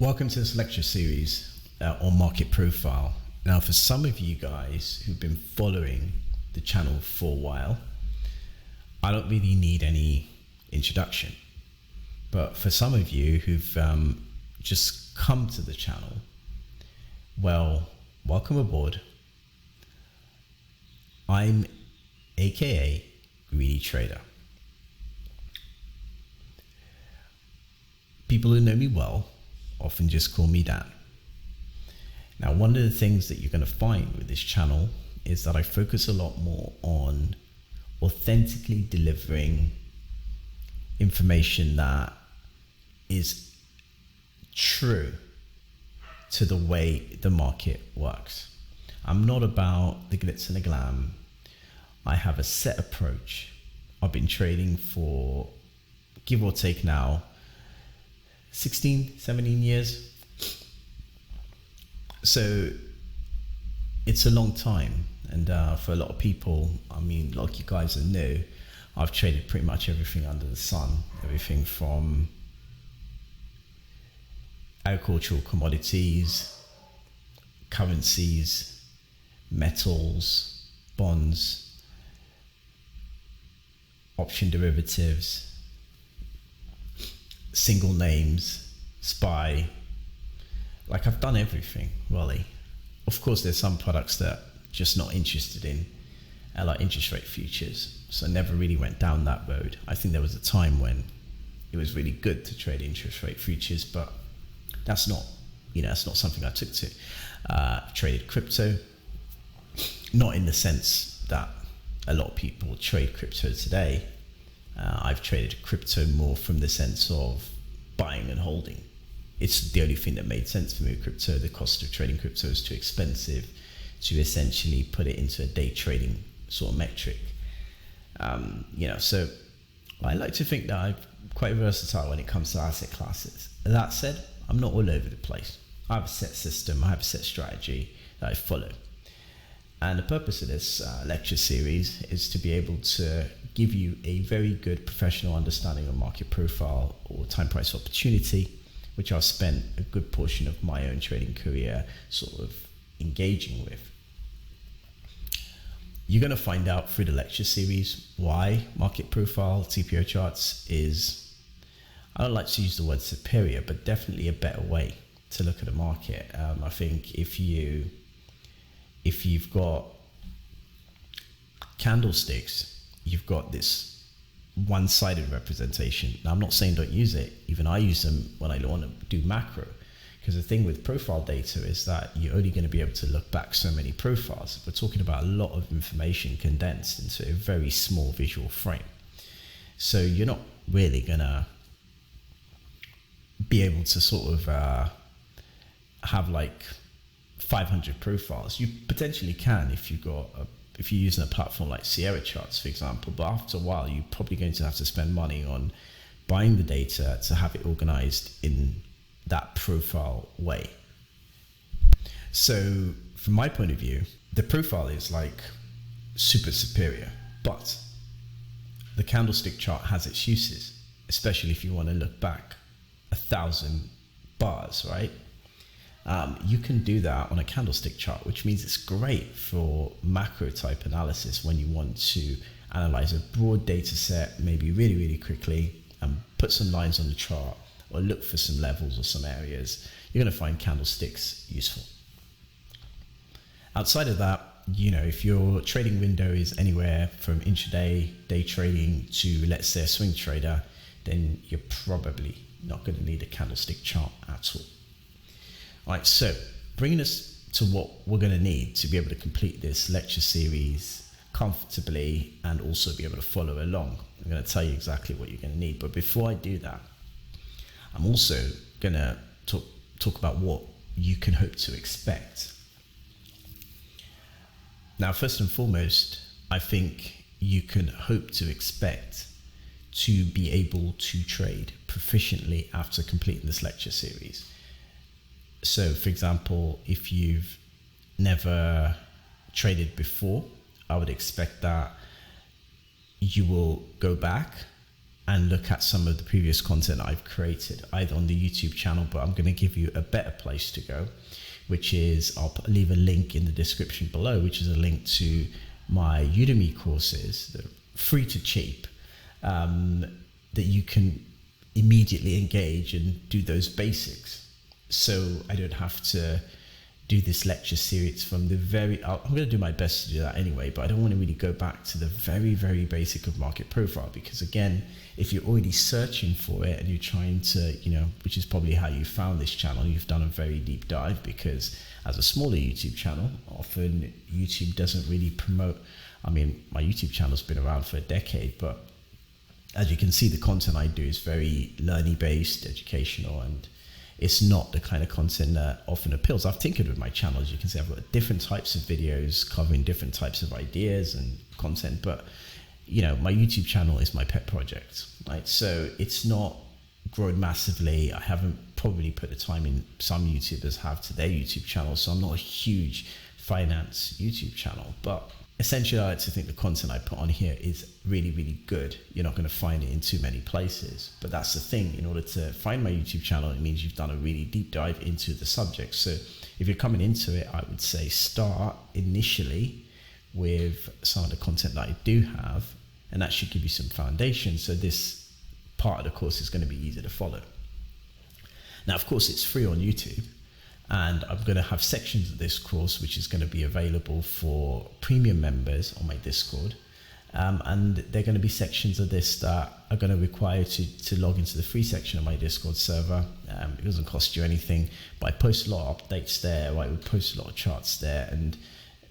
Welcome to this lecture series on market profile. Now, for some of you guys who've been following the channel for a while, I don't really need any introduction. But for some of you who've just come to the channel, well, welcome aboard. I'm AKA Greedy Trader. People who know me well often just call me Dan. Now, one of the things that you're going to find with this channel is that I focus a lot more on authentically delivering information that is true to the way the market works. I'm not about the glitz and the glam. I have a set approach. I've been trading for, give or take now, 16, 17 years. So it's a long time. And for a lot of people, I mean, like you guys are new, I've traded pretty much everything under the sun. Everything from agricultural commodities, currencies, metals, bonds, option derivatives, single names, SPY. Like, I've done everything, really. Of course, there's some products that I'm just not interested in, like interest rate futures. So I never really went down that road. I think there was a time when it was really good to trade interest rate futures, but that's not, that's not something I took to. I've traded crypto, not in the sense that a lot of people trade crypto today. I've traded crypto more from the sense of buying and holding. It's the only thing that made sense for me with crypto. The cost of trading crypto is too expensive to essentially put it into a day trading sort of metric. So I like to think that I'm quite versatile when it comes to asset classes. That said, I'm not all over the place. I have a set system, I have a set strategy that I follow. And the purpose of this lecture series is to be able to give you a very good professional understanding of market profile or time price opportunity, which I've spent a good portion of my own trading career sort of engaging with. You're going to find out through the lecture series why market profile, TPO charts is, I don't like to use the word superior, but definitely a better way to look at the market. I think if you've got candlesticks, you've got this one-sided representation. Now, I'm not saying don't use it. Even I use them when I want to do macro, because the thing with profile data is that you're only going to be able to look back so many profiles. We're talking about a lot of information condensed into a very small visual frame. So you're not really going to be able to sort of have like 500 profiles. You potentially can if you're using a platform like Sierra Charts, for example, but after a while, you're probably going to have to spend money on buying the data to have it organized in that profile way. So from my point of view, the profile is like super superior, but the candlestick chart has its uses, especially if you want to look back 1,000 bars, right? You can do that on a candlestick chart, which means it's great for macro type analysis when you want to analyze a broad data set, maybe really, really quickly, and put some lines on the chart or look for some levels or some areas. You're going to find candlesticks useful. Outside of that, if your trading window is anywhere from intraday, day trading to, let's say, a swing trader, then you're probably not going to need a candlestick chart at all. All right, so bringing us to what we're going to need to be able to complete this lecture series comfortably and also be able to follow along. I'm going to tell you exactly what you're going to need. But before I do that, I'm also going to talk about what you can hope to expect. Now, first and foremost, I think you can hope to expect to be able to trade proficiently after completing this lecture series. So, for example, if you've never traded before, I would expect that you will go back and look at some of the previous content I've created, either on the YouTube channel, but I'm going to give you a better place to go, which is leave a link in the description below, which is a link to my Udemy courses, that are free to cheap, that you can immediately engage and do those basics. So I don't have to do this lecture series from the I'm going to do my best to do that anyway, but I don't want to really go back to the very, very basic of market profile, because again, if you're already searching for it and you're trying to, which is probably how you found this channel, you've done a very deep dive, because as a smaller YouTube channel, often YouTube doesn't really promote. I mean, my YouTube channel's been around for a decade, but as you can see, the content I do is very learning based, educational, and it's not the kind of content that often appeals. I've tinkered with my channel. As you can see, I've got different types of videos covering different types of ideas and content, but my YouTube channel is my pet project, right? So it's not grown massively. I haven't probably put the time in some YouTubers have to their YouTube channel, so I'm not a huge finance YouTube channel, but essentially I like to think the content I put on here is really, really good. You're not going to find it in too many places, but that's the thing. In order to find my YouTube channel, it means you've done a really deep dive into the subject. So if you're coming into it, I would say start initially with some of the content that I do have, and that should give you some foundation. So this part of the course is going to be easy to follow. Now, of course, it's free on YouTube, and I'm going to have sections of this course which is going to be available for premium members on my Discord, and they're going to be sections of this that are going to require you to log into the free section of my Discord server. It doesn't cost you anything, but I post a lot of updates there, I would post a lot of charts there, and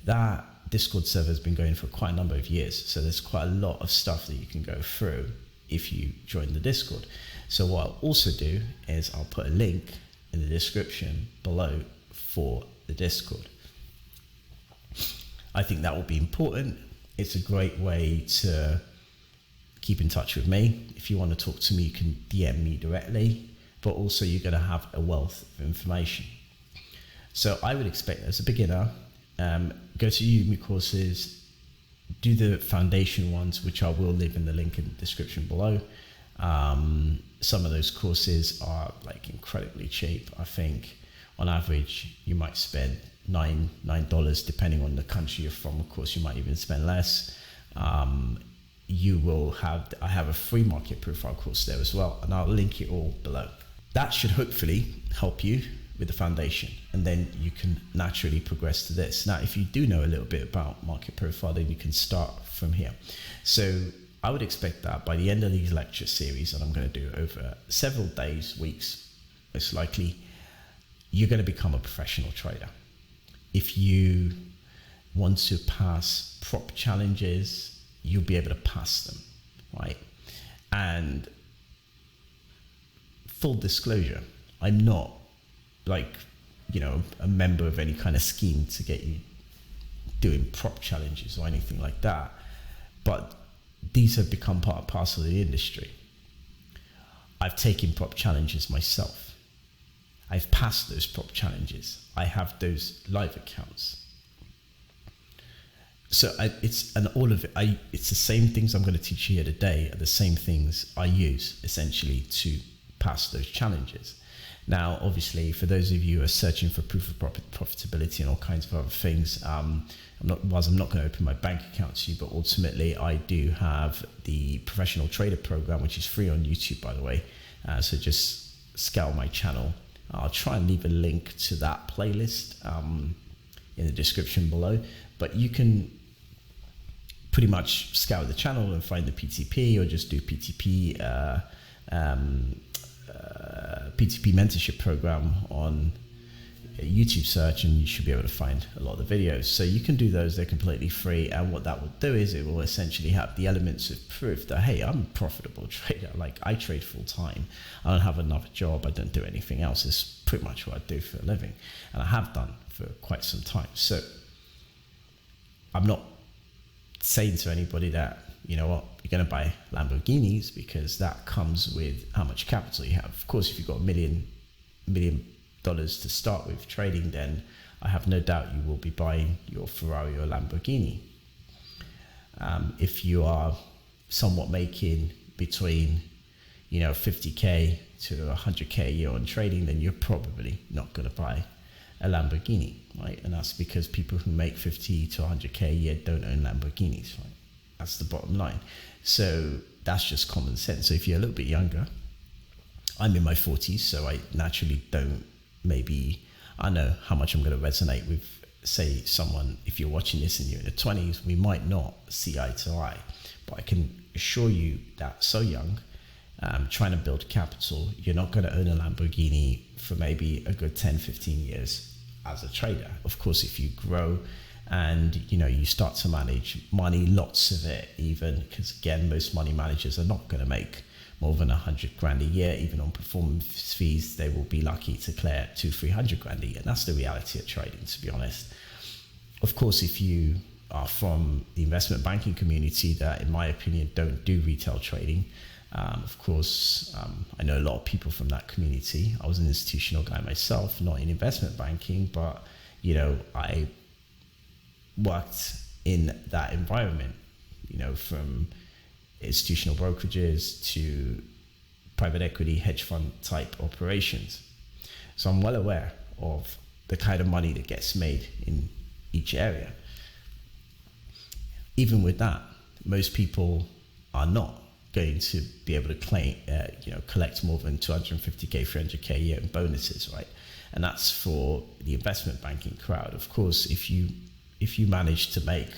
that Discord server has been going for quite a number of years, so there's quite a lot of stuff that you can go through if you join the Discord. So what I'll also do is I'll put a link in the description below for the Discord. I think that will be important. It's a great way to keep in touch with me. If you want to talk to me, you can DM me directly, but also you're going to have a wealth of information. So I would expect, as a beginner, go to Udemy courses, do the foundation ones, which I will leave in the link in the description below. Some of those courses are like incredibly cheap. I think on average you might spend $9 depending on the country you're from. Of course, you might even spend less. I have a free market profile course there as well, and I'll link it all below. That should hopefully help you with the foundation, and then you can naturally progress to this. Now, if you do know a little bit about market profile, then you can start from here. So I would expect that by the end of these lecture series, and I'm going to do over several days, weeks, most likely, you're going to become a professional trader. If you want to pass prop challenges, you'll be able to pass them, right? And full disclosure, I'm not a member of any kind of scheme to get you doing prop challenges or anything like that, but these have become part and parcel of the industry. I've taken prop challenges myself. I've passed those prop challenges. I have those live accounts. So it's the same things I'm going to teach you here today are the same things I use essentially to pass those challenges. Now, obviously, for those of you who are searching for proof of profitability and all kinds of other things, I'm not going to open my bank account to you, but ultimately I do have the Professional Trader Program, which is free on YouTube, by the way. So just scour my channel. I'll try and leave a link to that playlist in the description below, but you can pretty much scour the channel and find the PTP, or just do PTP mentorship program on YouTube search, and you should be able to find a lot of the videos. So you can do those, they're completely free, and what that will do is it will essentially have the elements of proof that, hey, I'm a profitable trader. Like, I trade full time, I don't have another job, I don't do anything else. It's pretty much what I do for a living, and I have done for quite some time. So I'm not saying to anybody that, you know what, you're going to buy Lamborghinis, because that comes with how much capital you have. Of course, if you've got $1 million to start with trading, then I have no doubt you will be buying your Ferrari or Lamborghini. If you are somewhat making $1 between 50k to 100k a year on trading, then you're probably not going to buy a Lamborghini, right? And that's because people who make 50 to 100k a year don't own Lamborghinis, right? That's the bottom line. So that's just common sense. So if you're a little bit younger, I'm in my 40s, so I naturally don't, I know how much I'm going to resonate with, say, someone. If you're watching this and you're in the 20s, we might not see eye to eye, but I can assure you that so young, trying to build capital, you're not going to own a Lamborghini for maybe a good 10, 15 years as a trader. Of course, if you grow and you start to manage money, lots of it, even because again, most money managers are not going to make more than 100 grand a year. Even on performance fees, they will be lucky to clear 200-300 grand a year. And that's the reality of trading, to be honest. Of course, if you are from the investment banking community that, in my opinion, don't do retail trading, of course, I know a lot of people from that community. I was an institutional guy myself, not in investment banking, but I worked in that environment, from institutional brokerages to private equity, hedge fund type operations. So I'm well aware of the kind of money that gets made in each area. Even with that, most people are not going to be able to claim, collect more than 250k, 300k a year in bonuses, right? And that's for the investment banking crowd. Of course, if you manage to make,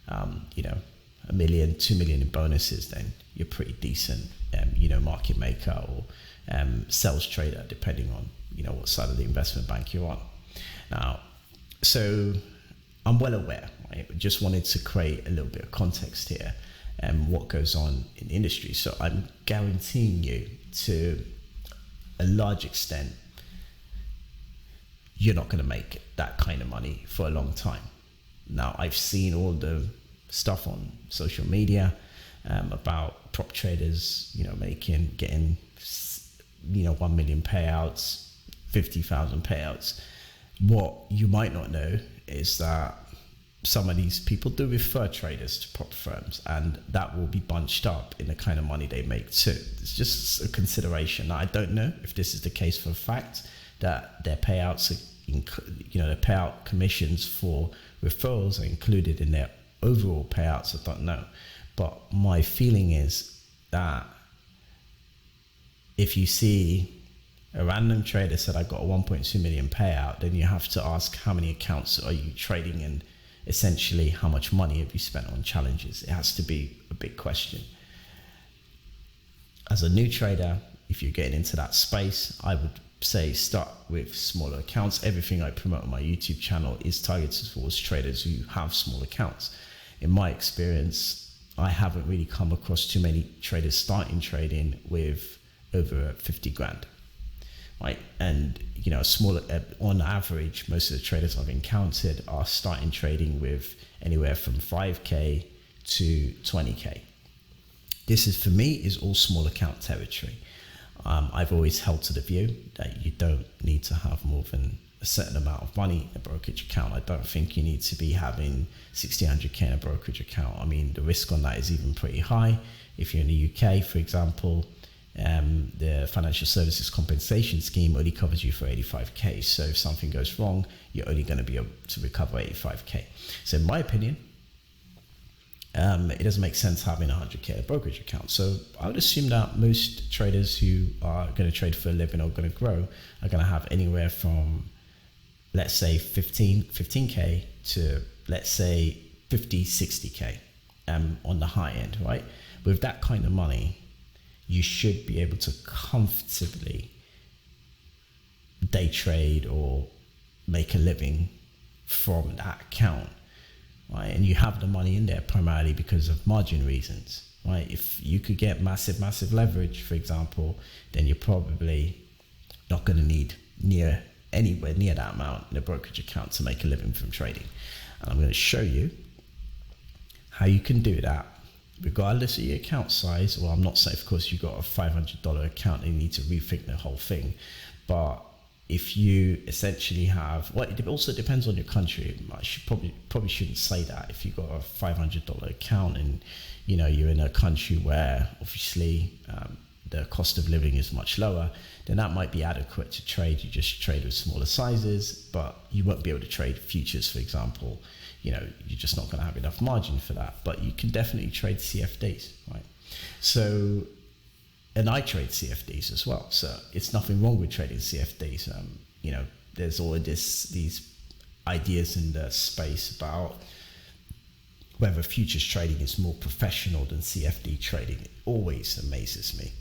$1 million, $2 million in bonuses, then you're pretty decent, market maker or sales trader, depending on what side of the investment bank you're on. Now, so I'm well aware. I just wanted to create a little bit of context here and what goes on in the industry. So I'm guaranteeing you, to a large extent, you're not going to make that kind of money for a long time. Now, I've seen all the stuff on social media about prop traders, getting 1 million payouts, 50,000 payouts. What you might not know is that some of these people do refer traders to prop firms, and that will be bunched up in the kind of money they make too. It's just a consideration. Now, I don't know if this is the case for a fact, that their payouts are, their payout commissions for referrals are included in their overall payouts. I don't know, but my feeling is that if you see a random trader said, I got a 1.2 million payout, then you have to ask, how many accounts are you trading in? Essentially, how much money have you spent on challenges? It has to be a big question. As a new trader, if you're getting into that space, I would say start with smaller accounts. Everything I promote on my YouTube channel is targeted towards traders who have small accounts. In my experience, I haven't really come across too many traders starting trading with over 50 grand. Right, and smaller, on average, most of the traders I've encountered are starting trading with anywhere from 5k to 20k. This is, for me, is all small account territory. I've always held to the view that you don't need to have more than a certain amount of money in a brokerage account. I don't think you need to be having 1,600k in a brokerage account. I mean, the risk on that is even pretty high. If you're in the UK, for example, the Financial Services Compensation Scheme only covers you for 85k. So if something goes wrong, you're only going to be able to recover 85k. So in my opinion, it doesn't make sense having 100k in a brokerage account. So I would assume that most traders who are going to trade for a living or going to grow are going to have anywhere from, let's say, 15k to, let's say, 50, 60k on the high end, right? With that kind of money, you should be able to comfortably day trade or make a living from that account, right? And you have the money in there primarily because of margin reasons, right? If you could get massive leverage, for example, then you're probably not going to need anywhere near that amount in a brokerage account to make a living from trading. And I'm going to show you how you can do that regardless of your account size. Well, I'm not saying, of course, you've got a $500 account and you need to rethink the whole thing, but if you essentially have, well, it also depends on your country. I should probably shouldn't say that. If you've got a $500 account and you're in a country where obviously the cost of living is much lower, then that might be adequate to trade. You just trade with smaller sizes, but you won't be able to trade futures, for example. You're just not going to have enough margin for that. But you can definitely trade CFDs, right? So, and I trade CFDs as well. So it's nothing wrong with trading CFDs. There's all these ideas in the space about whether futures trading is more professional than CFD trading. It always amazes me.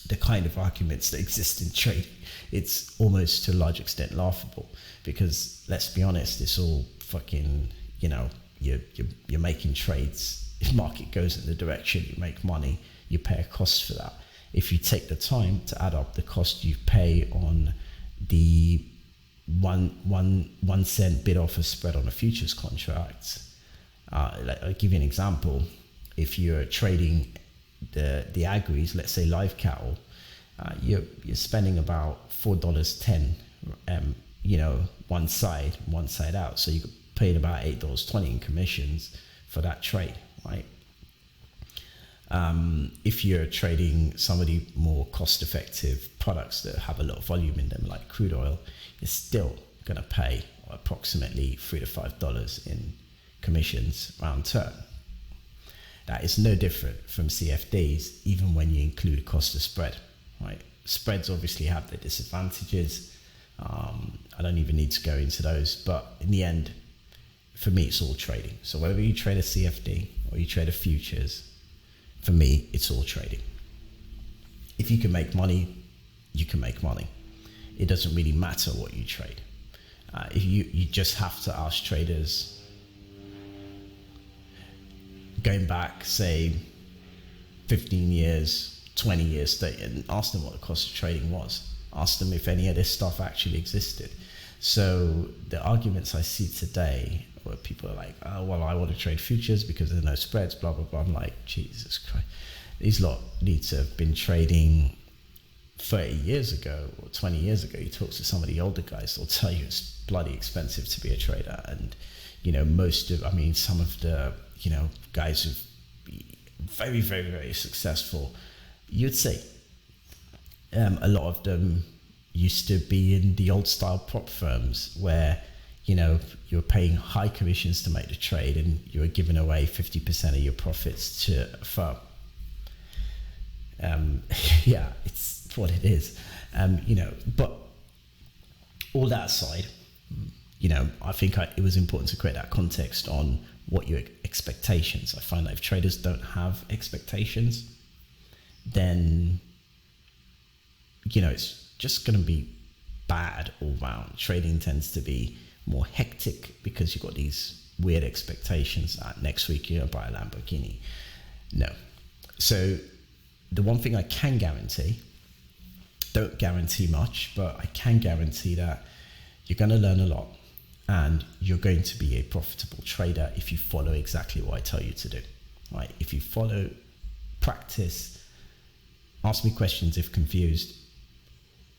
The kind of arguments that exist in trading, it's almost to a large extent laughable, because let's be honest, it's all fucking, you're making trades. If market goes in the direction, you make money, you pay a cost for that. If you take the time to add up the cost you pay on the one cent bid offer spread on a futures contract, I'll give you an example. If you're trading the agris, let's say live cattle, you're spending about $4.10, one side out. So you paid about $8.20 in commissions for that trade, right? If you're trading some of the more cost-effective products that have a lot of volume in them, like crude oil, you're still going to pay approximately $3 to $5 in commissions round turn. That is no different from CFDs, even when you include cost of spread, right? Spreads obviously have their disadvantages. I don't even need to go into those, but in the end, for me, it's all trading. So whether you trade a CFD or you trade a futures, for me, it's all trading. If you can make money, you can make money. It doesn't really matter what you trade. If you just have to ask traders, going back, say, 15 years, 20 years, and ask them what the cost of trading was. Ask them if any of this stuff actually existed. So the arguments I see today, where people are like, oh, well, I want to trade futures because there's no spreads, blah, blah, blah. I'm like, Jesus Christ. These lot need to have been trading 30 years ago or 20 years ago. You talk to some of the older guys, they'll tell you it's bloody expensive to be a trader. And, some of the, guys who've very, very, very successful, you'd say a lot of them used to be in the old style prop firms where, you're paying high commissions to make the trade and you're giving away 50% of your profits to a firm. Yeah, it's what it is. But all that aside, I think it was important to create that context on what your expectations. I find that if traders don't have expectations, then, it's just going to be bad all round. Trading tends to be more hectic because you've got these weird expectations that next week you're going to buy a Lamborghini. No. So the one thing I can guarantee, don't guarantee much, but I can guarantee that you're going to learn a lot and you're going to be a profitable trader if you follow exactly what I tell you to do, right? If you follow, practice, ask me questions if confused,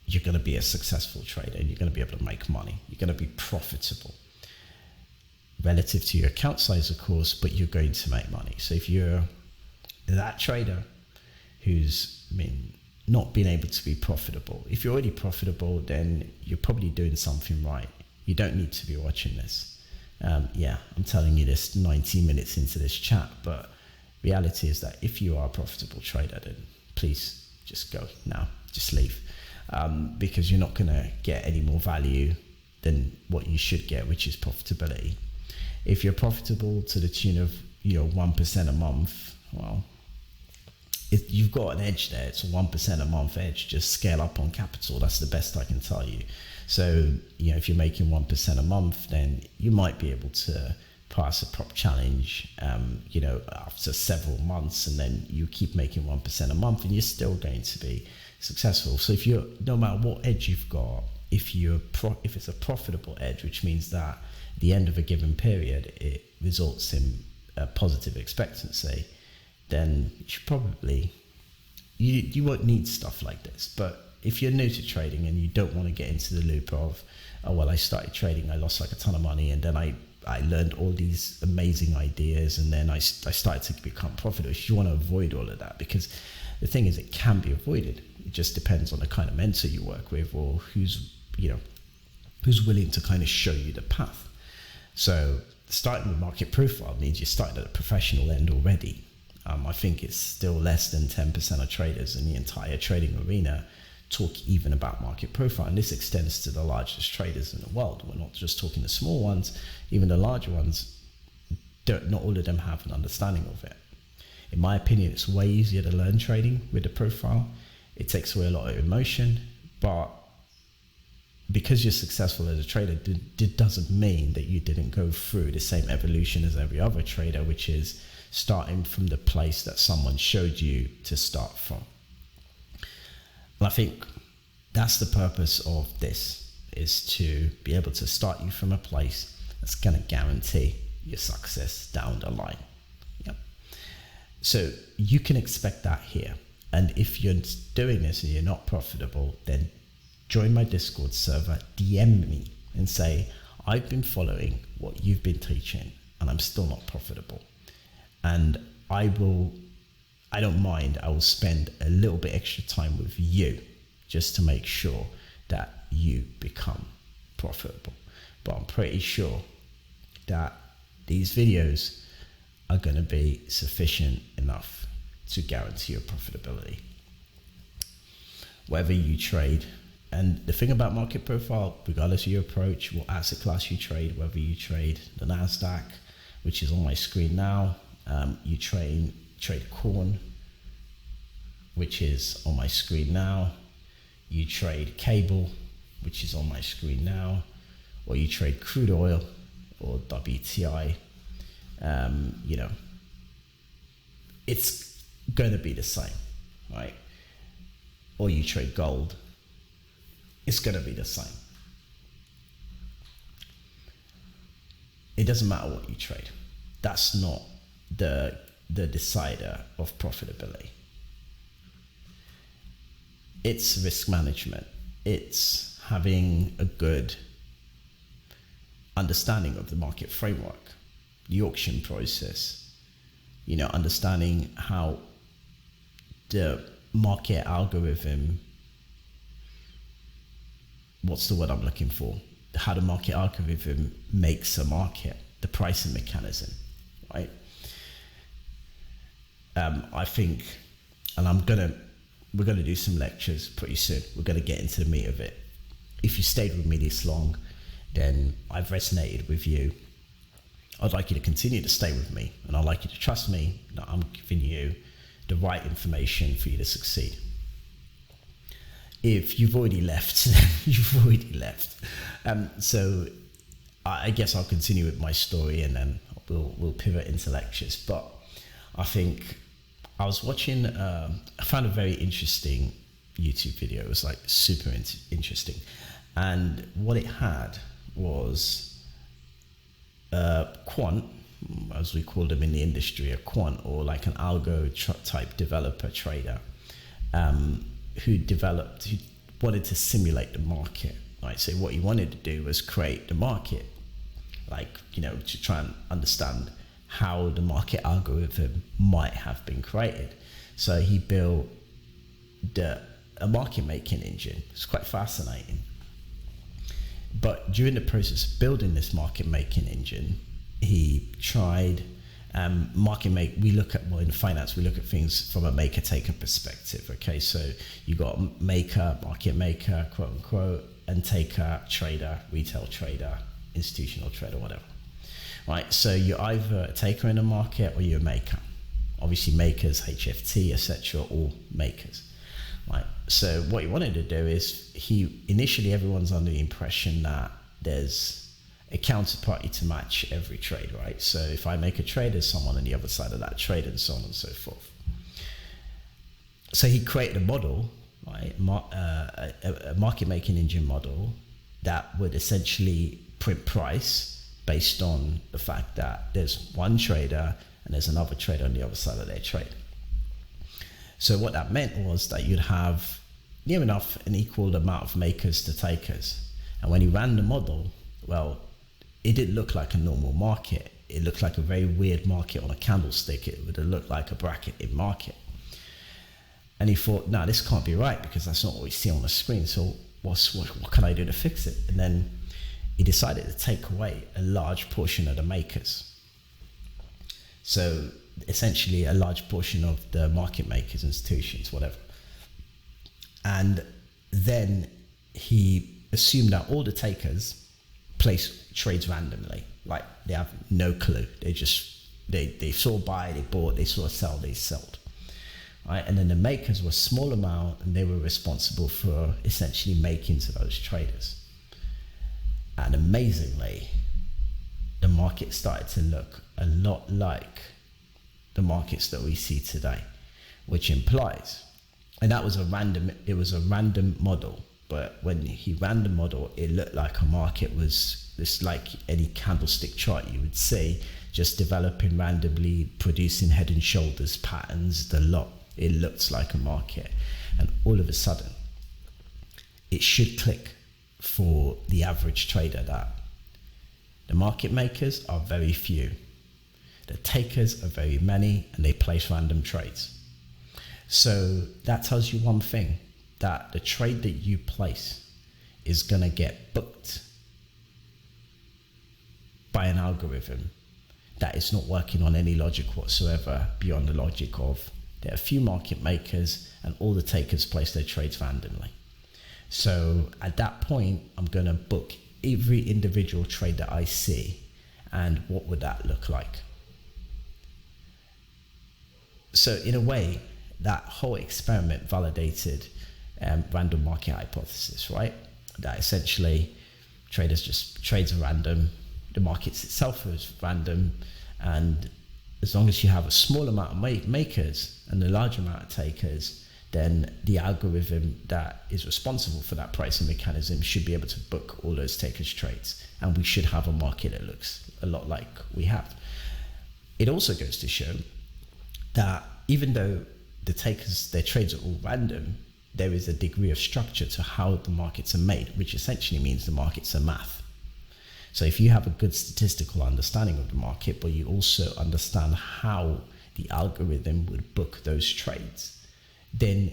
you're going to be a successful trader and you're going to be able to make money. You're going to be profitable relative to your account size, of course, but you're going to make money. So if you're that trader who's not been able to be profitable, if you're already profitable, then you're probably doing something right. You don't need to be watching this. I'm telling you this 90 minutes into this chat, but reality is that if you are a profitable trader, then please just go now, just leave. Because you're not going to get any more value than what you should get, which is profitability. If you're profitable to the tune of 1% a month, well, you've got an edge there. It's a 1% a month edge. Just scale up on capital. That's the best I can tell you. So if you're making 1% a month, then you might be able to pass a prop challenge after several months, and then you keep making 1% a month and you're still going to be successful. So if no matter what edge you've got, if it's a profitable edge, which means that at the end of a given period it results in a positive expectancy, then you should probably, you won't need stuff like this. But if you're new to trading and you don't want to get into the loop of, oh, well, I started trading, I lost like a ton of money, and then I learned all these amazing ideas, and then I started to become profitable. You want to avoid all of that, because the thing is, it can be avoided. It just depends on the kind of mentor you work with, or who's willing to kind of show you the path. So starting with market profile means you're starting at a professional end already. I think it's still less than 10% of traders in the entire trading arena talk even about market profile, and this extends to the largest traders in the world. We're not just talking the small ones, even the larger ones. Not all of them have an understanding of it. In my opinion, it's way easier to learn trading with the profile. It takes away a lot of emotion, but because you're successful as a trader, it doesn't mean that you didn't go through the same evolution as every other trader, which is starting from the place that someone showed you to start from. And I think that's the purpose of this, is to be able to start you from a place that's going to guarantee your success down the line. Yep. So you can expect that here. And if you're doing this and you're not profitable, then join my Discord server, DM me and say, I've been following what you've been teaching and I'm still not profitable. And I don't mind, I will spend a little bit extra time with you just to make sure that you become profitable. But I'm pretty sure that these videos are going to be sufficient enough to guarantee your profitability. Whether you trade, and the thing about market profile, regardless of your approach, what asset class you trade, whether you trade the NASDAQ, which is on my screen now, you trade corn, which is on my screen now, you trade cable, which is on my screen now, or you trade crude oil or WTI, it's going to be the same, right? Or you trade gold, it's going to be the same. It doesn't matter what you trade. That's not the decider of profitability. It's risk management. It's having a good understanding of the market framework, the auction process, understanding how the market algorithm, what's the word I'm looking for? How the market algorithm makes a market, the pricing mechanism, right? I think, and we're gonna do some lectures pretty soon. We're gonna get into the meat of it. If you stayed with me this long, then I've resonated with you. I'd like you to continue to stay with me, and I'd like you to trust me that I'm giving you the right information for you to succeed. If you've already left, you've already left. So I guess I'll continue with my story, and then we'll pivot into lectures. But I think I was watching, I found a very interesting YouTube video. It was like super interesting. And what it had was a quant, as we call them in the industry, a quant, or like an algo type developer trader, who wanted to simulate the market, right? So what he wanted to do was create the market, to try and understand how the market algorithm might have been created. So he built a market making engine. It's quite fascinating. But during the process of building this market making engine, he tried in finance, we look at things from a maker-taker perspective, okay? So you got maker, market maker, quote unquote, and taker, trader, retail trader, institutional trader, whatever, right? So you're either a taker in the market or you're a maker. Obviously makers, HFT, etc., all makers, right? So what he wanted to do is, initially everyone's under the impression that there's a counterparty to match every trade, right? So if I make a trade, there's someone on the other side of that trade, and so on and so forth. So he created a model, right? A market making engine model that would essentially print price based on the fact that there's one trader and there's another trader on the other side of their trade. So what that meant was that you'd have near enough an equal amount of makers to takers. And when he ran the model, well, it didn't look like a normal market. It looked like a very weird market on a candlestick. It would have looked like a bracketed market. And he thought, no, this can't be right, because that's not what we see on the screen. So what can I do to fix it? And then he decided to take away a large portion of the makers. So essentially a large portion of the market makers, institutions, whatever. And then he assumed that all the takers place trades randomly. Like, they have no clue. They saw buy, they bought, they saw sell, they sold. Right? And then the makers were a small amount, and they were responsible for essentially making to those traders. And amazingly, the market started to look a lot like the markets that we see today, which implies, and that was it was a random model, but when he ran the model, it looked like a market was this, like any candlestick chart you would see, just developing randomly, producing head and shoulders patterns, the lot. It looks like a market. And all of a sudden, it should click for the average trader that the market makers are very few, the takers are very many, and they place random trades. So that tells you one thing, that the trade that you place is going to get booked by an algorithm that is not working on any logic whatsoever beyond the logic of there are a few market makers and all the takers place their trades randomly. So at that point, I'm going to book every individual trade that I see. And what would that look like? So in a way, that whole experiment validated random market hypothesis, right? That essentially trades are random, the markets itself is random, and as long as you have a small amount of makers and a large amount of takers, then the algorithm that is responsible for that pricing mechanism should be able to book all those takers' trades, and we should have a market that looks a lot like we have. It also goes to show that even though the takers, their trades are all random, there is a degree of structure to how the markets are made, which essentially means the markets are math. So if you have a good statistical understanding of the market, but you also understand how the algorithm would book those trades, then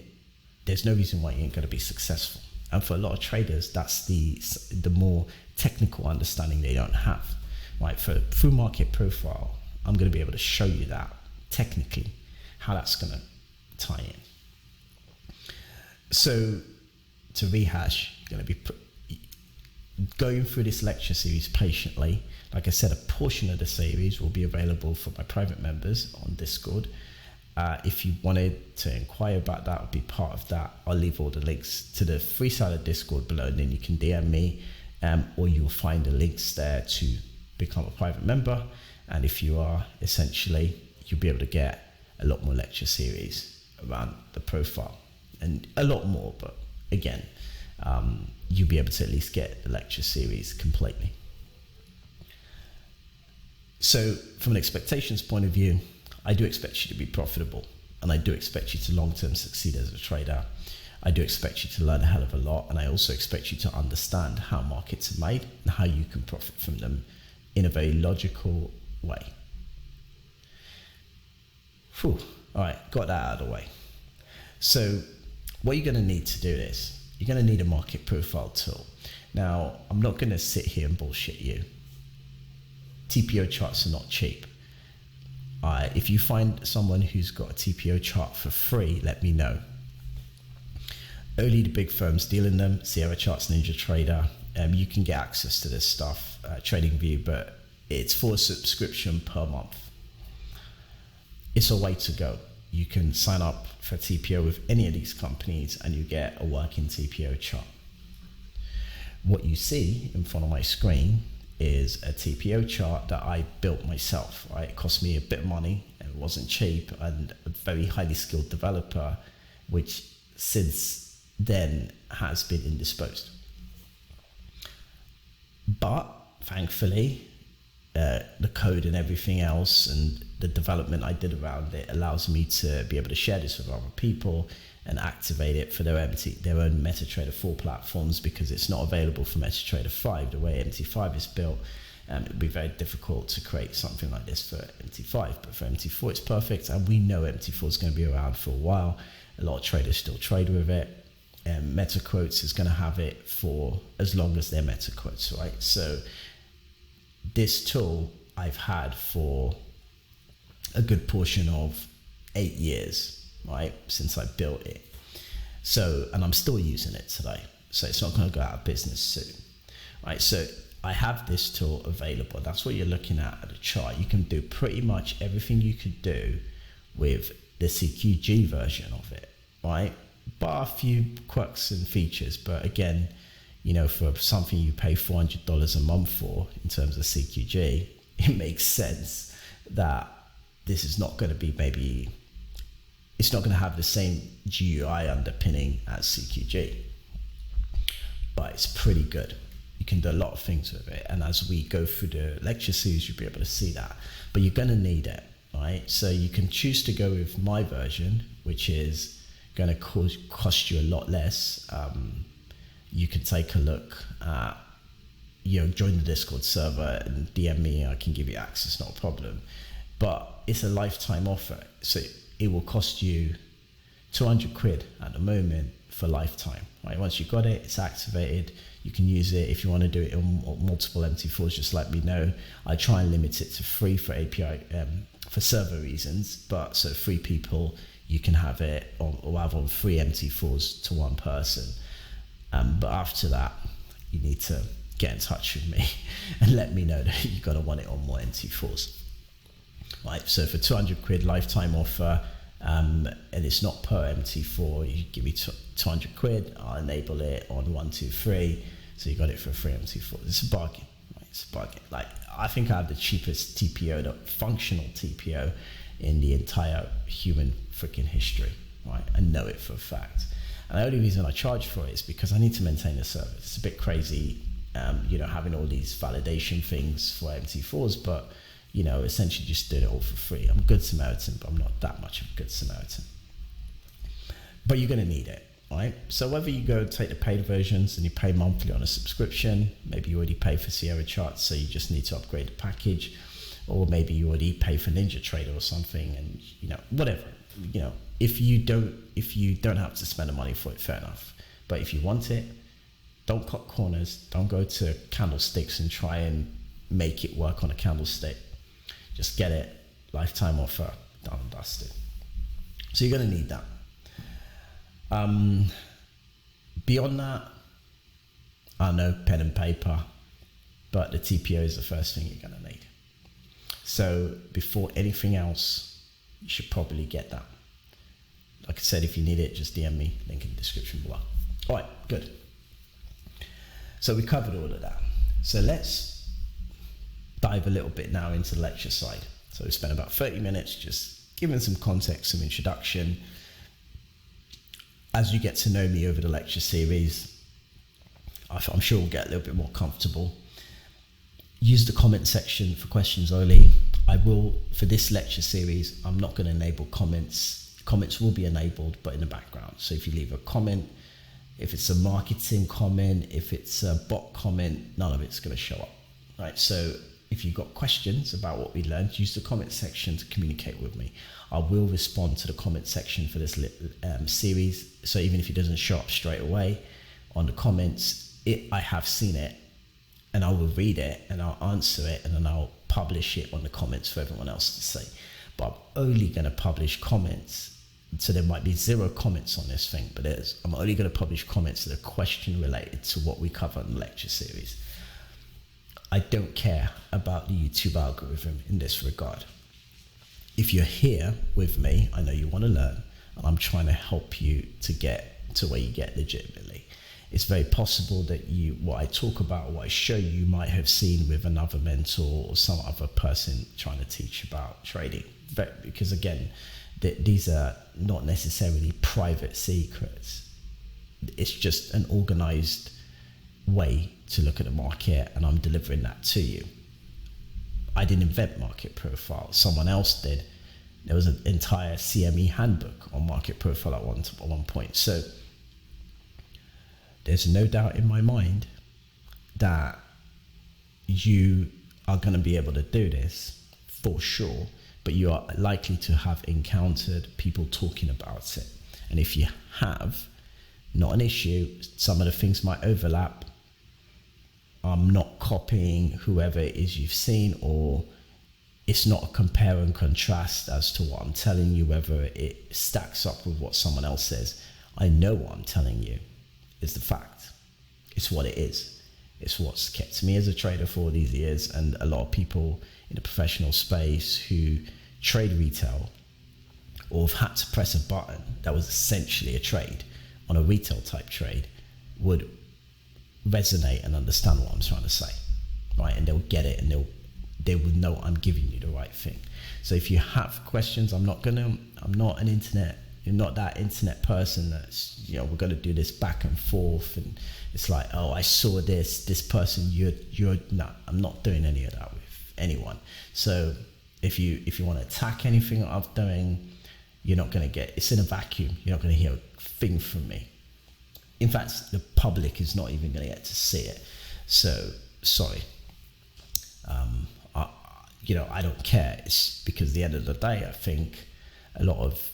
there's no reason why you ain't going to be successful. And for a lot of traders, that's the more technical understanding they don't have. Right? Through market profile, I'm going to be able to show you that technically, how that's going to tie in. So to rehash, going to be going through this lecture series patiently. Like I said, a portion of the series will be available for my private members on Discord. If you wanted to inquire about that or be part of that, I'll leave all the links to the free side of Discord below, and then you can DM me, or you'll find the links there to become a private member. And if you are, essentially, you'll be able to get a lot more lecture series around the profile, and a lot more, but again, you'll be able to at least get the lecture series completely. So from an expectations point of view, I do expect you to be profitable, and I do expect you to long-term succeed as a trader. I do expect you to learn a hell of a lot, and I also expect you to understand how markets are made and how you can profit from them in a very logical way. Whew. All right, got that out of the way. So what you're going to need to do this, you're going to need a market profile tool. Now, I'm not going to sit here and bullshit you. TPO charts are not cheap. If you find someone who's got a TPO chart for free, let me know. Only the big firms deal in them, Sierra Charts, NinjaTrader. You can get access to this stuff, TradingView, but it's for a subscription per month. It's a way to go. You can sign up for TPO with any of these companies and you get a working TPO chart. What you see in front of my screen is a TPO chart that I built myself. Right? It cost me a bit of money, it wasn't cheap, and a very highly skilled developer, which since then has been indisposed. But thankfully, the code and everything else, and the development I did around it allows me to be able to share this with other people and activate it for their own MetaTrader 4 platforms, because it's not available for MetaTrader 5 the way MT5 is built. It would be very difficult to create something like this for MT5, but for MT4 it's perfect, and we know MT4 is going to be around for a while. A lot of traders still trade with it, and MetaQuotes is going to have it for as long as they're MetaQuotes, right? So this tool I've had for a good portion of 8 years, right, since I built it. So, and I'm still using it today, so it's not going to go out of business soon, right? So I have this tool available. That's what you're looking at the chart. You can do pretty much everything you could do with the CQG version of it, right? Bar a few quirks and features, but again, you know, for something you pay $400 a month for in terms of CQG, it makes sense that this is not going to be it's not going to have the same GUI underpinning as CQG, but it's pretty good. You can do a lot of things with it, and as we go through the lecture series, you'll be able to see that. But you're going to need it, right? So you can choose to go with my version, which is going to cost you a lot less. You can take a look at, join the Discord server and DM me. I can give you access, not a problem. But it's a lifetime offer, so it will cost you 200 quid at the moment for lifetime, right? Once you got it, it's activated. You can use it. If you want to do it on multiple MT4s, just let me know. I try and limit it to free for API, for server reasons, but so free people, you can have it on 3 MT4s to one person. But after that, you need to get in touch with me and let me know that you're going to want it on more MT4s. Right, so for 200 quid lifetime offer, and it's not per MT4, you give me 200 quid, I'll enable it on 1, 2, 3, so you got it for a free MT4. It's a bargain, right? It's a bargain. Like, I think I have the cheapest TPO, the functional TPO in the entire human freaking history, right? I know it for a fact. And the only reason I charge for it is because I need to maintain the service. It's a bit crazy, having all these validation things for MT4s, but essentially just did it all for free. I'm a good Samaritan, but I'm not that much of a good Samaritan. But you're going to need it, right? So whether you go take the paid versions and you pay monthly on a subscription, maybe you already pay for Sierra Charts, so you just need to upgrade the package, or maybe you already pay for NinjaTrader or something, and whatever. If you don't have to spend the money for it, fair enough. But if you want it, don't cut corners. Don't go to candlesticks and try and make it work on a candlestick. Just get it, lifetime offer, done and dusted. So you're going to need that. Beyond that, I know pen and paper, but the TPO is the first thing you're going to need. So before anything else, you should probably get that. Like I said, if you need it, just DM me, link in the description below. All right, good. So we covered all of that. So let's dive a little bit now into the lecture side. So we spent about 30 minutes just giving some context, some introduction. As you get to know me over the lecture series, I'm sure we'll get a little bit more comfortable. Use the comment section for questions only. I will, for this lecture series, I'm not going to enable comments. Comments will be enabled, but in the background. So if you leave a comment, if it's a marketing comment, if it's a bot comment, none of it's going to show up, right? So if you've got questions about what we learned, use the comment section to communicate with me. I will respond to the comment section for this series. So even if it doesn't show up straight away on the comments, I have seen it, and I will read it and I'll answer it, and then I'll publish it on the comments for everyone else to see. But I'm only going to publish comments. So there might be 0 comments on this thing, but I'm only going to publish comments that are question related to what we cover in the lecture series. I don't care about the YouTube algorithm in this regard. If you're here with me, I know you want to learn, and I'm trying to help you to get to where you get legitimately. It's very possible that what I talk about, what I show you might have seen with another mentor or some other person trying to teach about trading. Because again, these are not necessarily private secrets. It's just an organized way to look at the market, and I'm delivering that to you. I didn't invent market profile. Someone else did. There was an entire CME handbook on market profile at one point. So there's no doubt in my mind that you are going to be able to do this for sure, but you are likely to have encountered people talking about it. And if you have, not an issue. Some of the things might overlap. I'm not copying whoever it is you've seen, or it's not a compare and contrast as to what I'm telling you, whether it stacks up with what someone else says. I know what I'm telling you is the fact. It's what it is. It's what's kept me as a trader for all these years, and a lot of people in the professional space who trade retail or have had to press a button that was essentially a trade on a retail type trade would resonate and understand what I'm trying to say, right? And they'll get it, and they will know I'm giving you the right thing. So if you have questions, I'm not that internet person that's, we're going to do this back and forth, and it's like, oh, I saw this person, you're not. I'm not doing any of that with anyone. So if you want to attack anything that I'm doing, you're not going to get, it's in a vacuum. You're not going to hear a thing from me. In fact, the public is not even going to get to see it. So sorry. I don't care. It's because at the end of the day, I think a lot of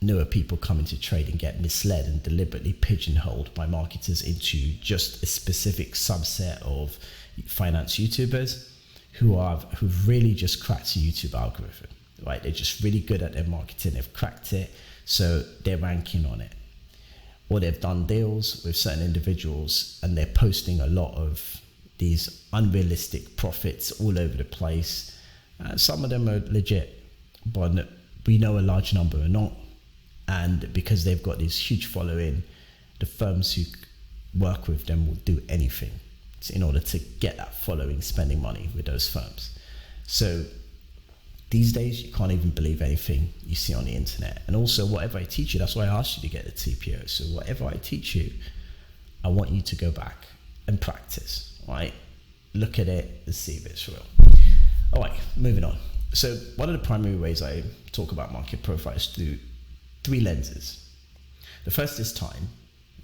newer people come into trade and get misled and deliberately pigeonholed by marketers into just a specific subset of finance YouTubers who've really just cracked the YouTube algorithm, right? They're just really good at their marketing. They've cracked it, so they're ranking on it. Or they've done deals with certain individuals and they're posting a lot of these unrealistic profits all over the place. Some of them are legit, but we know a large number are not. And because they've got this huge following, the firms who work with them will do anything in order to get that following, spending money with those firms. So these days, you can't even believe anything you see on the internet. And also, whatever I teach you, that's why I asked you to get the TPO. So whatever I teach you, I want you to go back and practice, right? Look at it and see if it's real. All right, moving on. So one of the primary ways I talk about market profiles through 3 lenses. The first is time,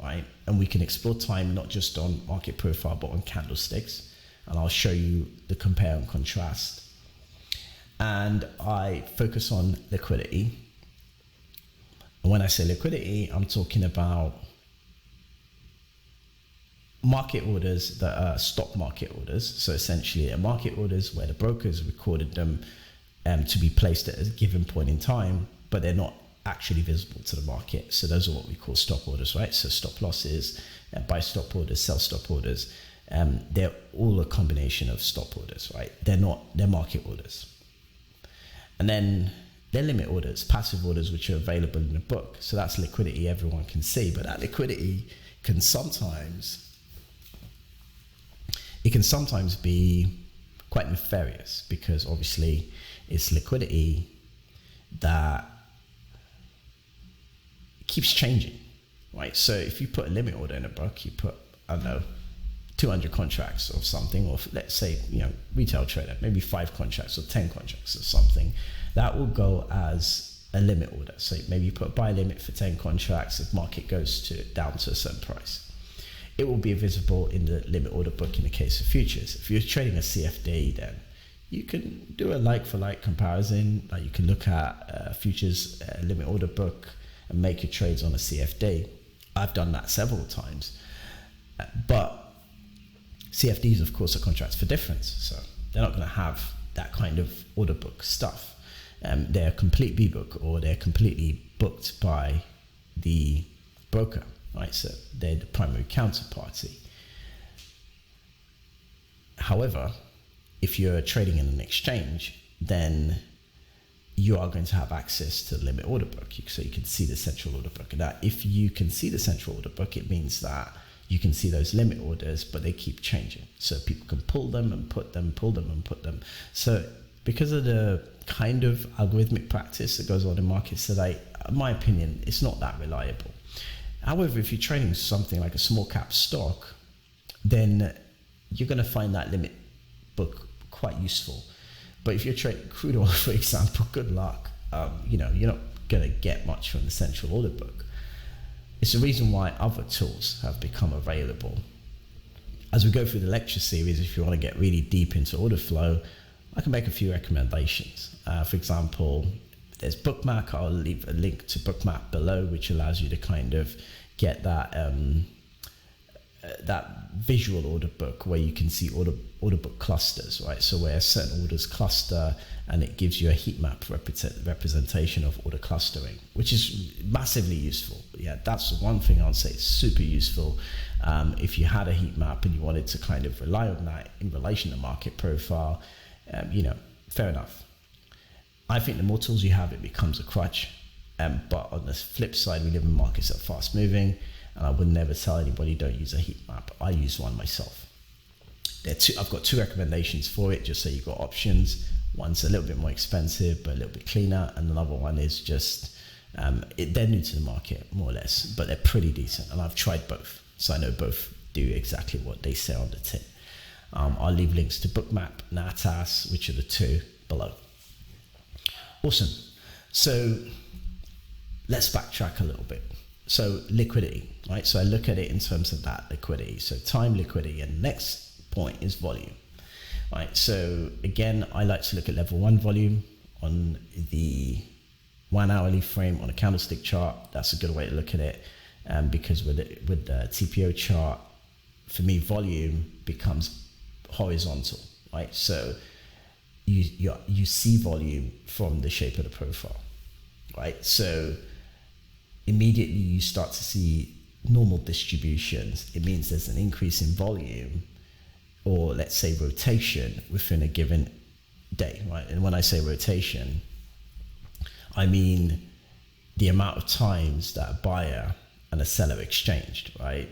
right? And we can explore time not just on market profile, but on candlesticks. And I'll show you the compare and contrast. And I focus on liquidity. And when I say liquidity, I'm talking about market orders that are stock market orders. So essentially, they're market orders where the brokers recorded them to be placed at a given point in time, but they're not actually visible to the market. So those are what we call stop orders, right? So stop losses, buy stop orders, sell stop orders. They're all a combination of stop orders, right? They're market orders. And then they're limit orders, passive orders, which are available in the book. So that's liquidity everyone can see, but that liquidity can sometimes be quite nefarious, because obviously it's liquidity that keeps changing, right? So if you put a limit order in a book, you put, 200 contracts or something, or let's say, retail trader, maybe 5 contracts or 10 contracts or something, that will go as a limit order. So maybe you put a buy limit for 10 contracts. If market goes down to a certain price, it will be visible in the limit order book in the case of futures. If you're trading a CFD, then you can do a like-for-like comparison. Like you can look at futures limit order book and make your trades on a CFD. I've done that several times. But CFDs, of course, are contracts for difference. So they're not going to have that kind of order book stuff. They're a complete B-book, or they're completely booked by the broker, right? So they're the primary counterparty. However, if you're trading in an exchange, then you are going to have access to the limit order book, so you can see the central order book. And that, if you can see the central order book, it means that you can see those limit orders, but they keep changing. So people can pull them and put them, pull them and put them. So because of the kind of algorithmic practice that goes on in markets today, in my opinion, it's not that reliable. However, if you're trading something like a small cap stock, then you're going to find that limit book quite useful. But if you're trading crude oil, for example, good luck. You're not going to get much from the central order book. It's the reason why other tools have become available. As we go through the lecture series, if you want to get really deep into order flow, I can make a few recommendations. For example, there's Bookmap. I'll leave a link to Bookmap below, which allows you to kind of get that visual order book where you can see order book clusters, right? So where certain orders cluster, and it gives you a heat map representation of order clustering, which is massively useful. Yeah, that's the one thing I'll say is super useful. If you had a heat map and you wanted to kind of rely on that in relation to market profile, fair enough. I think the more tools you have, it becomes a crutch. But on the flip side, we live in markets that are fast moving, and I would never tell anybody don't use a heat map. I use one myself. I've got two recommendations for it, just so you've got options. One's a little bit more expensive, but a little bit cleaner, and another one is just, they're new to the market, more or less, but they're pretty decent, and I've tried both, so I know both do exactly what they say on the tin. I'll leave links to Bookmap and Atas, which are the two below. Awesome. So let's backtrack a little bit. So liquidity, right? So I look at it in terms of that liquidity. So time, liquidity, and next point is volume, right? So again, I like to look at level 1 volume on the 1 hourly frame on a candlestick chart. That's a good way to look at it, because with the TPO chart, for me, volume becomes horizontal, right? So you see volume from the shape of the profile, right? So immediately you start to see normal distributions. It means there's an increase in volume, or let's say rotation, within a given day, right? And when I say rotation, I mean the amount of times that a buyer and a seller exchanged, right?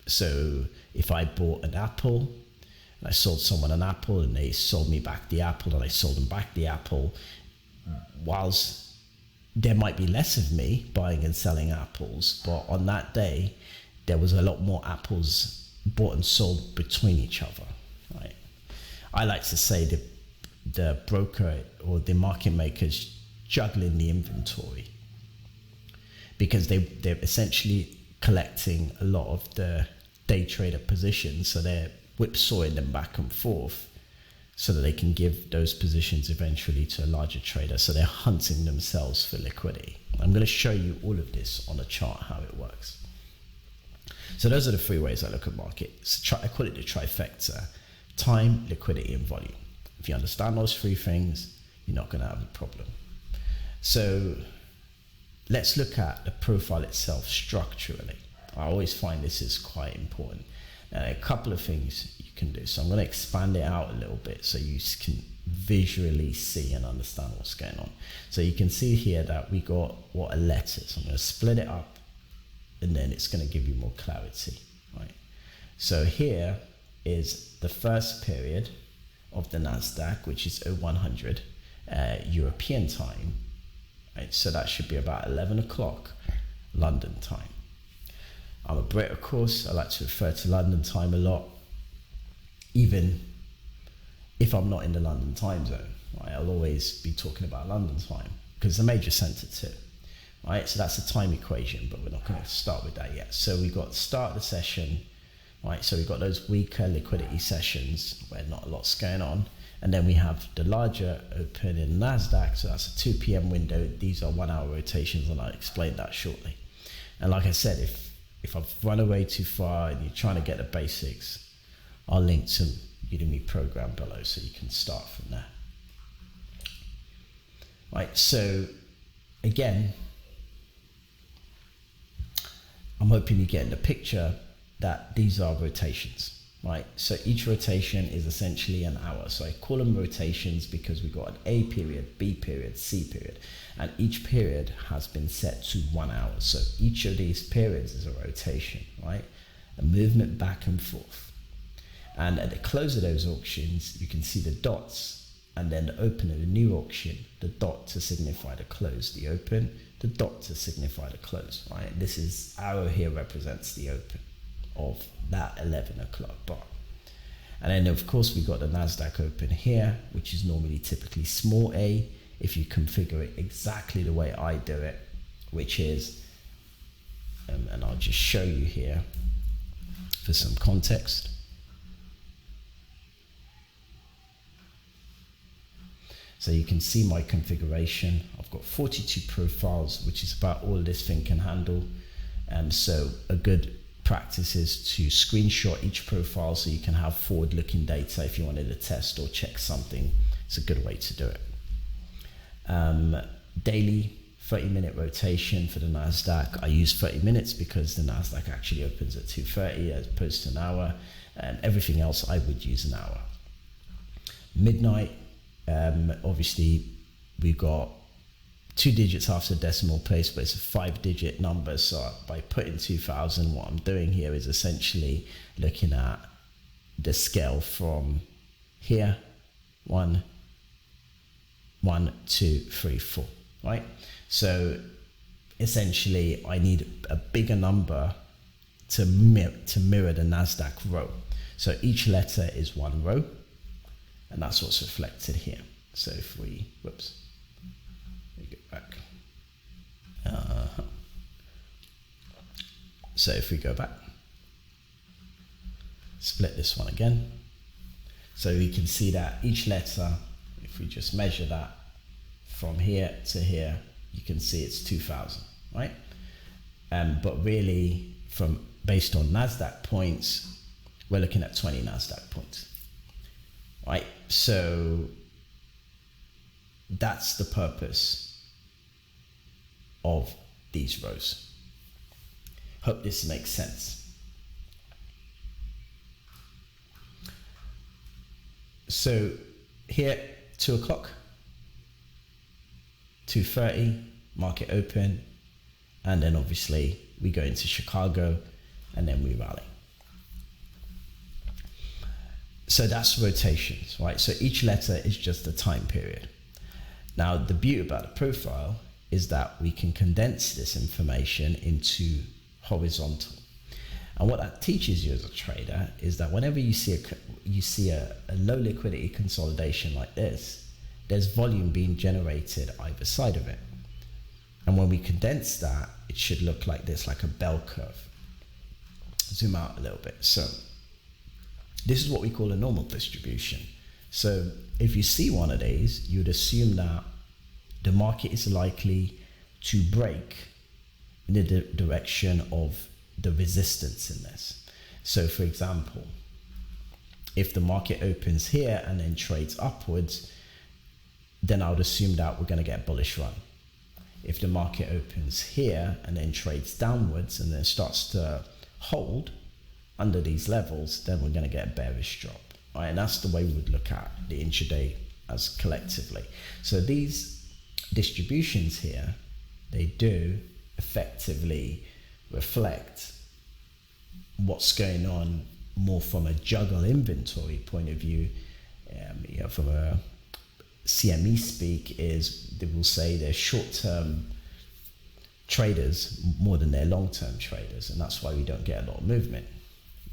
So if I bought an apple and I sold someone an apple and they sold me back the apple and I sold them back the apple, whilst there might be less of me buying and selling apples, but on that day, there was a lot more apples bought and sold between each other, right? I like to say the broker or the market makers juggling the inventory, because they're essentially collecting a lot of the day trader positions, so they're whipsawing them back and forth so that they can give those positions eventually to a larger trader. So they're hunting themselves for liquidity. I'm going to show you all of this on a chart, how it works. So those are the three ways I look at markets. I call it the trifecta: time, liquidity, and volume. If you understand those three things, you're not going to have a problem. So let's look at the profile itself structurally. I always find this is quite important. A couple of things you can do. So I'm going to expand it out a little bit so you can visually see and understand what's going on. So you can see here that we got what a letter is. I'm going to split it up, and then it's going to give you more clarity, right? So here is the first period of the Nasdaq, which is 0100 European time, right? So that should be about 11 o'clock London time. I'm a Brit, of course. I like to refer to London time a lot, even if I'm not in the London time zone, right? I'll always be talking about London time because it's a major center too, right? So that's a time equation, but we're not going to start with that yet. So we got start of the session, right? So we've got those weaker liquidity sessions where not a lot's going on. And then we have the larger open in NASDAQ. So that's a 2 p.m. window. These are 1 hour rotations, and I'll explain that shortly. And like I said, if I've run away too far and you're trying to get the basics, I'll link to Udemy program below so you can start from there. Right, so again, I'm hoping you're getting the picture that these are rotations, right? So each rotation is essentially an hour. So I call them rotations because we've got an A period, B period, C period, and each period has been set to 1 hour. So each of these periods is a rotation, right? A movement back and forth. And at the close of those auctions, you can see the dots, and then the open of the new auction, the dot to signify the close, the open, the dot to signify the close, right? This is arrow here represents the open of that 11 o'clock bar. And then of course we got the NASDAQ open here, which is normally typically small a, if you configure it exactly the way I do it, which is, and I'll just show you here for some context. So you can see my configuration. I've got 42 profiles, which is about all this thing can handle. So a good practice is to screenshot each profile so you can have forward-looking data if you wanted to test or check something. It's a good way to do it. Daily 30-minute rotation for the NASDAQ. I use 30 minutes because the NASDAQ actually opens at 2:30 as opposed to an hour, and everything else I would use an hour. Midnight, obviously we've got 2 digits after decimal place, but it's a 5-digit number. So by putting 2000, what I'm doing here is essentially looking at the scale from here, 1, 2, 3, 4, right? So essentially I need a bigger number to mirror the NASDAQ row. So each letter is one row, and that's what's reflected here. So if we, whoops, let me get back. So if we go back, split this one again. So we can see that each letter, if we just measure that from here to here, you can see it's 2000, right? But really, based on NASDAQ points, we're looking at 20 NASDAQ points, right? So that's the purpose of these rows. Hope this makes sense. So here, 2 o'clock, 2:30, market open, and then obviously we go into Chicago and then we rally. So that's rotations, right? So each letter is just a time period. Now, the beauty about the profile is that we can condense this information into horizontal. And what that teaches you as a trader is that whenever you see a low liquidity consolidation like this, there's volume being generated either side of it. And when we condense that, it should look like this, like a bell curve. Zoom out a little bit. So this is what we call a normal distribution. So if you see one of these, you'd assume that the market is likely to break in the direction of the resistance in this. So for example, if the market opens here and then trades upwards, then I would assume that we're going to get a bullish run. If the market opens here and then trades downwards and then starts to hold under these levels, then we're going to get a bearish drop. Right? And that's the way we would look at the intraday as collectively. So these distributions here, they do effectively reflect what's going on more from a juggle inventory point of view. From a CME speak, is they will say they're short-term traders more than they're long-term traders, and that's why we don't get a lot of movement.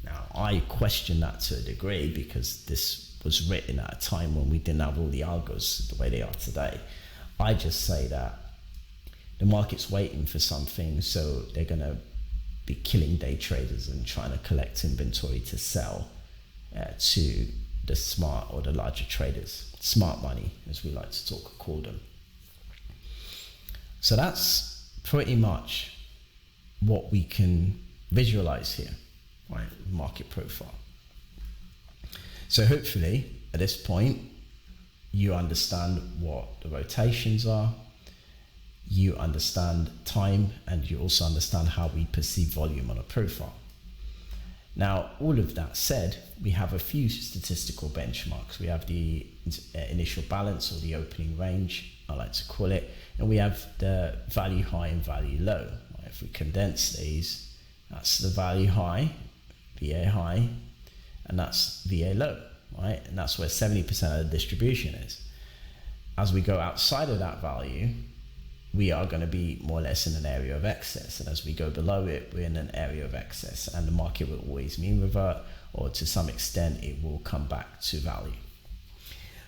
Now, I question that to a degree because this was written at a time when we didn't have all the algos the way they are today. I just say that the market's waiting for something, so they're going to be killing day traders and trying to collect inventory to sell to the smart or the larger traders. Smart money, as we like to call them. So that's pretty much what we can visualize here, right? Market profile. So hopefully at this point, you understand what the rotations are, you understand time, and you also understand how we perceive volume on a profile. Now, all of that said, we have a few statistical benchmarks. We have the initial balance, or the opening range, I like to call it, and we have the value high and value low. If we condense these, that's the value high, VA high, and that's VA low, right? And that's where 70% of the distribution is. As we go outside of that value, we are going to be more or less in an area of excess. And as we go below it, we're in an area of excess, and the market will always mean revert, or to some extent, it will come back to value.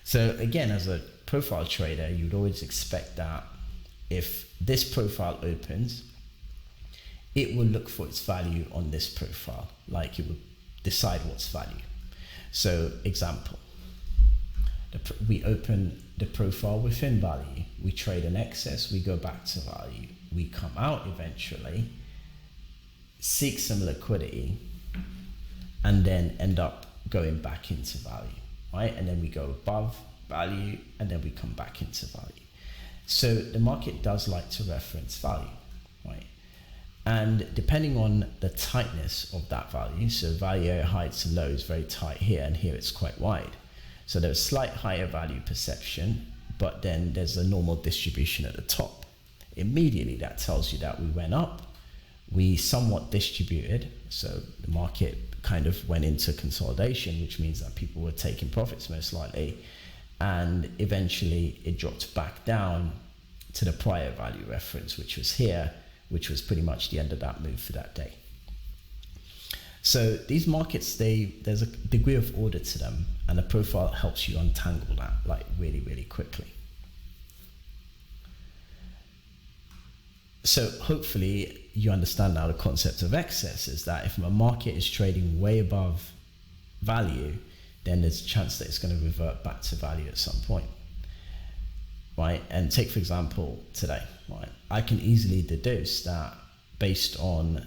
So again, as a profile trader, you'd always expect that if this profile opens, it will look for its value on this profile, like it would decide what's value. So example, we open the profile within value, we trade in excess, we go back to value, we come out eventually, seek some liquidity, and then end up going back into value, right? And then we go above value, and then we come back into value. So the market does like to reference value, right? And depending on the tightness of that value, so value heights and lows very tight here, and here it's quite wide. So there's slight higher value perception, but then there's a normal distribution at the top. Immediately that tells you that we went up, we somewhat distributed, so the market kind of went into consolidation, which means that people were taking profits most likely, and eventually it dropped back down to the prior value reference, which was here, which was pretty much the end of that move for that day. So these markets, there's a degree of order to them, and the profile helps you untangle that like really, really quickly. So hopefully you understand now the concept of excess is that if a market is trading way above value, then there's a chance that it's going to revert back to value at some point, right? And take, for example, today, right? I can easily deduce that based on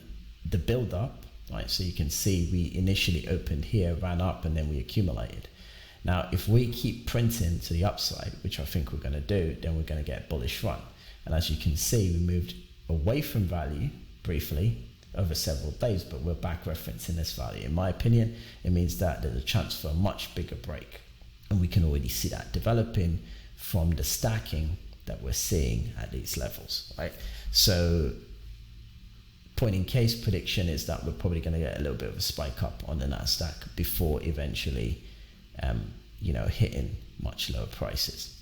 the build-up, right? So you can see we initially opened here, ran up, and then we accumulated. Now, if we keep printing to the upside, which I think we're going to do, then we're going to get a bullish run. And as you can see, we moved away from value briefly over several days, but we're back referencing this value. In my opinion, it means that there's a chance for a much bigger break. And we can already see that developing from the stacking that we're seeing at these levels, right? So point in case prediction is that we're probably going to get a little bit of a spike up on the Nasdaq before eventually, hitting much lower prices.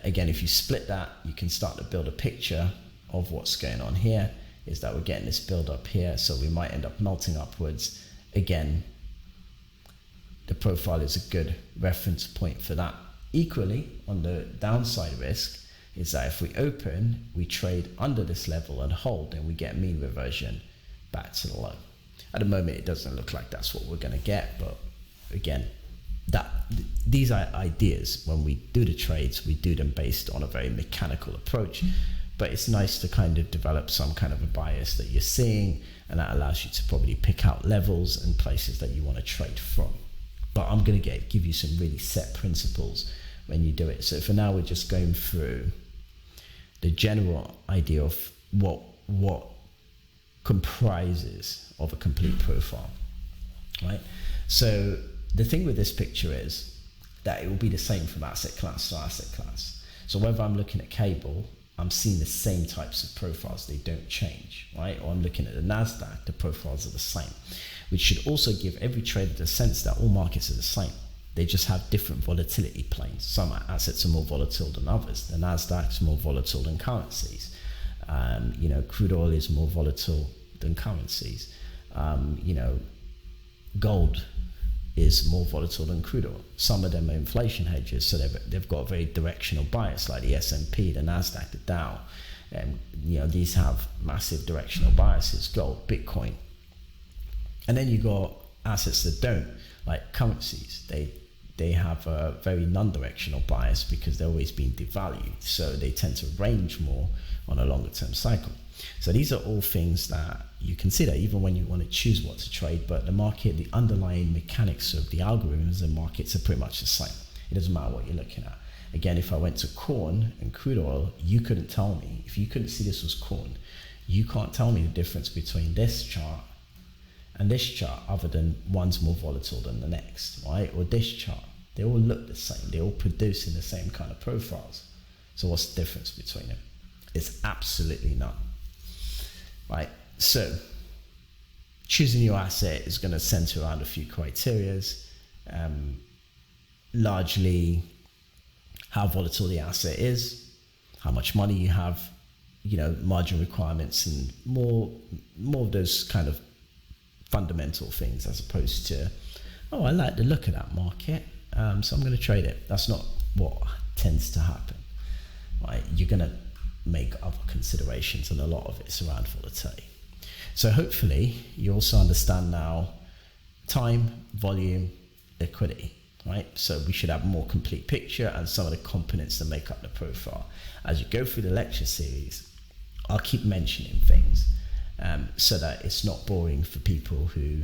Again, if you split that, you can start to build a picture of what's going on here, is that we're getting this build up here, so we might end up melting upwards. Again, the profile is a good reference point for that. Equally, on the downside risk, is that if we open, we trade under this level and hold, and we get mean reversion back to the low. At the moment, it doesn't look like that's what we're going to get, but again, these are ideas. When we do the trades, we do them based on a very mechanical approach, but it's nice to kind of develop some kind of a bias that you're seeing, and that allows you to probably pick out levels and places that you want to trade from. But I'm going to give you some really set principles when you do it. So for now, we're just going through the general idea of what comprises of a complete profile, right? So the thing with this picture is that it will be the same from asset class to asset class. So whether I'm looking at cable, I'm seeing the same types of profiles, they don't change, right? Or I'm looking at the Nasdaq, the profiles are the same, which should also give every trader the sense that all markets are the same. They just have different volatility planes. Some assets are more volatile than others. The Nasdaq's more volatile than currencies. Crude oil is more volatile than currencies. Gold is more volatile than crude oil. Some of them are inflation hedges, so they've got a very directional bias, like the S&P, the Nasdaq, the Dow. These have massive directional biases. Gold, Bitcoin, and then you got assets that don't, like currencies. They have a very non-directional bias because they're always being devalued, so they tend to range more on a longer term cycle. So these are all things that you consider even when you want to choose what to trade, but the market, the underlying mechanics of the algorithms and markets are pretty much the same. It doesn't matter what you're looking at. Again, if I went to corn and crude oil, you couldn't tell me, if you couldn't see this was corn, you can't tell me the difference between this chart and this chart other than one's more volatile than the next, right? Or this chart. They all look the same. They all produce in the same kind of profiles. So what's the difference between them? It's absolutely none, right? So choosing your asset is going to center around a few criterias, largely how volatile the asset is, how much money you have, margin requirements, and more of those kind of fundamental things, as opposed to, oh, I like the look of that market, so I'm going to trade it. That's not what tends to happen, right? You're going to make other considerations, and a lot of it's around volatility. So hopefully you also understand now time, volume, liquidity, right? So we should have a more complete picture and some of the components that make up the profile. As you go through the lecture series, I'll keep mentioning things so that it's not boring for people who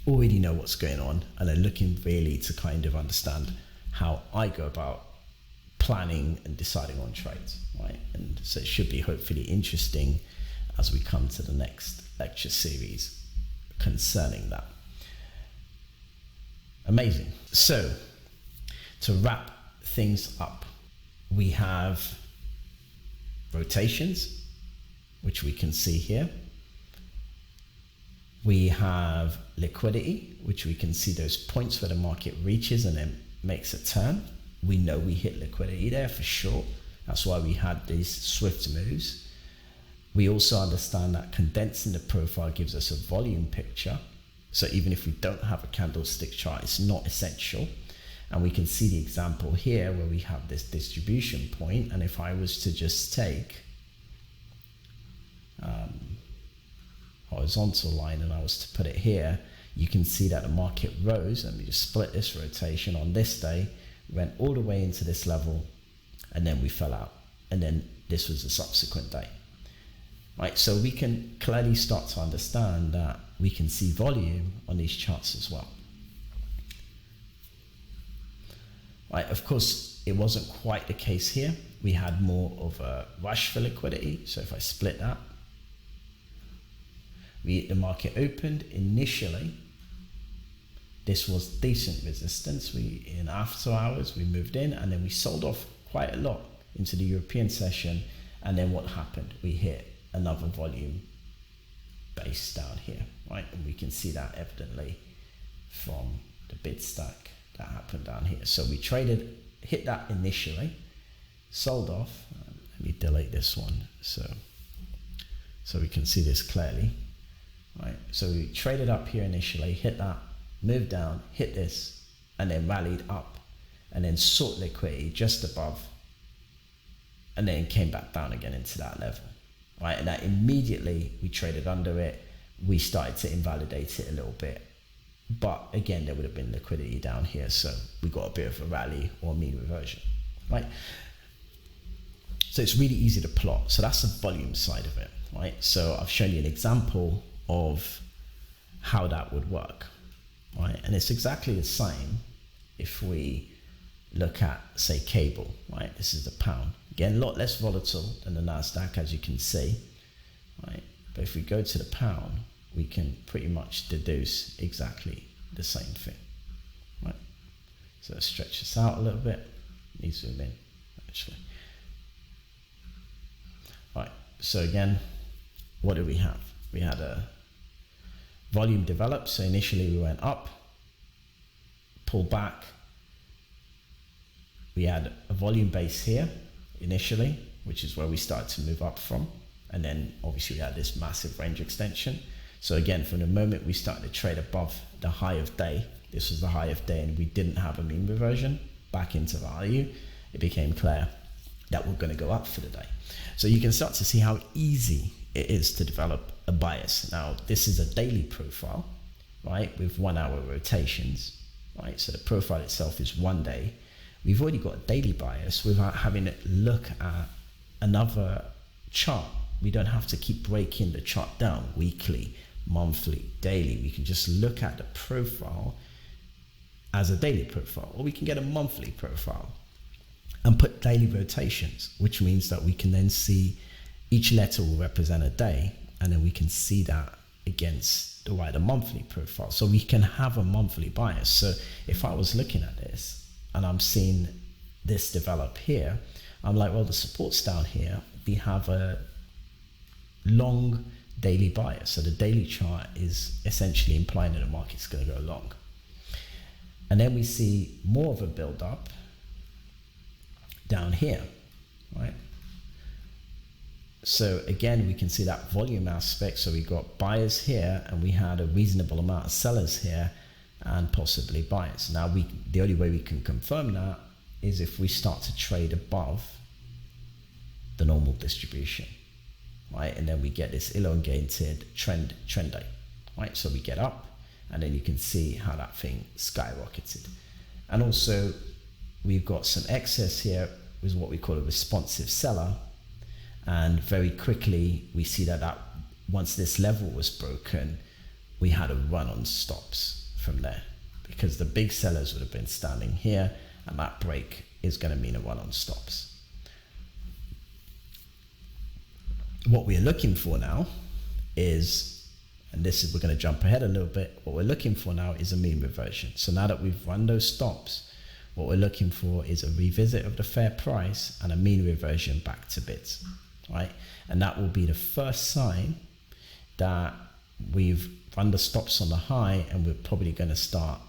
already know what's going on and are looking really to kind of understand how I go about planning and deciding on trades, right? And so it should be hopefully interesting as we come to the next lecture series concerning that. Amazing. So to wrap things up, we have rotations, which we can see here. We have liquidity, which we can see those points where the market reaches and then makes a turn. We know we hit liquidity there for sure. That's why we had these swift moves. We also understand that condensing the profile gives us a volume picture. So even if we don't have a candlestick chart, it's not essential. And we can see the example here where we have this distribution point. And if I was to just take horizontal line and I was to put it here, you can see that the market rose. Let me just split this rotation on this day, went all the way into this level, and then we fell out. And then this was the subsequent day. Right, so we can clearly start to understand that we can see volume on these charts as well. Right, of course, it wasn't quite the case here. We had more of a rush for liquidity. So if I split that, the market opened initially. This was decent resistance. In after hours, we moved in and then we sold off quite a lot into the European session. And then what happened? We hit another volume base down here, right? And we can see that evidently from the bid stack that happened down here. So we traded, hit that initially, sold off. Let me delete this one so we can see this clearly, right? So we traded up here initially, hit that, moved down, hit this, and then rallied up, and then sought liquidity just above, and then came back down again into that level. Right, and that immediately we traded under it. We started to invalidate it a little bit, but again, there would have been liquidity down here, so we got a bit of a rally or mean reversion, right? So it's really easy to plot. So that's the volume side of it, right? So I've shown you an example of how that would work, right? And it's exactly the same if we look at, say, cable, right? This is the pound. Again, a lot less volatile than the NASDAQ, as you can see, right? But if we go to the pound, we can pretty much deduce exactly the same thing, right? So let's stretch this out a little bit. Let me zoom in, actually. Right, so again, what do we have? We had a volume develop. So initially we went up, pull back. We had a volume base here initially, which is where we started to move up from. And then obviously we had this massive range extension. So again, from the moment we started to trade above the high of day, this was the high of day and we didn't have a mean reversion back into value, it became clear that we're going to go up for the day. So you can start to see how easy it is to develop a bias. Now, this is a daily profile, right, with 1 hour rotations, right? So the profile itself is 1 day. We've already got a daily bias without having to look at another chart. We don't have to keep breaking the chart down weekly, monthly, daily. We can just look at the profile as a daily profile, or we can get a monthly profile and put daily rotations, which means that we can then see each letter will represent a day, and then we can see that against the wider monthly profile. So we can have a monthly bias. So if I was looking at this and I'm seeing this develop here, I'm like, well, the support's down here. We have a long daily bias. So the daily chart is essentially implying that the market's going to go long. And then we see more of a build up down here, right? So again, we can see that volume aspect. So we got buyers here, and we had a reasonable amount of sellers here, and possibly buyers. Now the only way we can confirm that is if we start to trade above the normal distribution, right? And then we get this elongated trend day, right? So we get up, and then you can see how that thing skyrocketed. And also we've got some excess here with what we call a responsive seller. And very quickly we see that once this level was broken, we had a run on stops from there, because the big sellers would have been standing here, and that break is going to mean a run on stops. What we're looking for now is, and this is, we're going to jump ahead a little bit, what we're looking for now is a mean reversion. So now that we've run those stops, what we're looking for is a revisit of the fair price and a mean reversion back to bids, right? And that will be the first sign that we've run the stops on the high, and we're probably going to start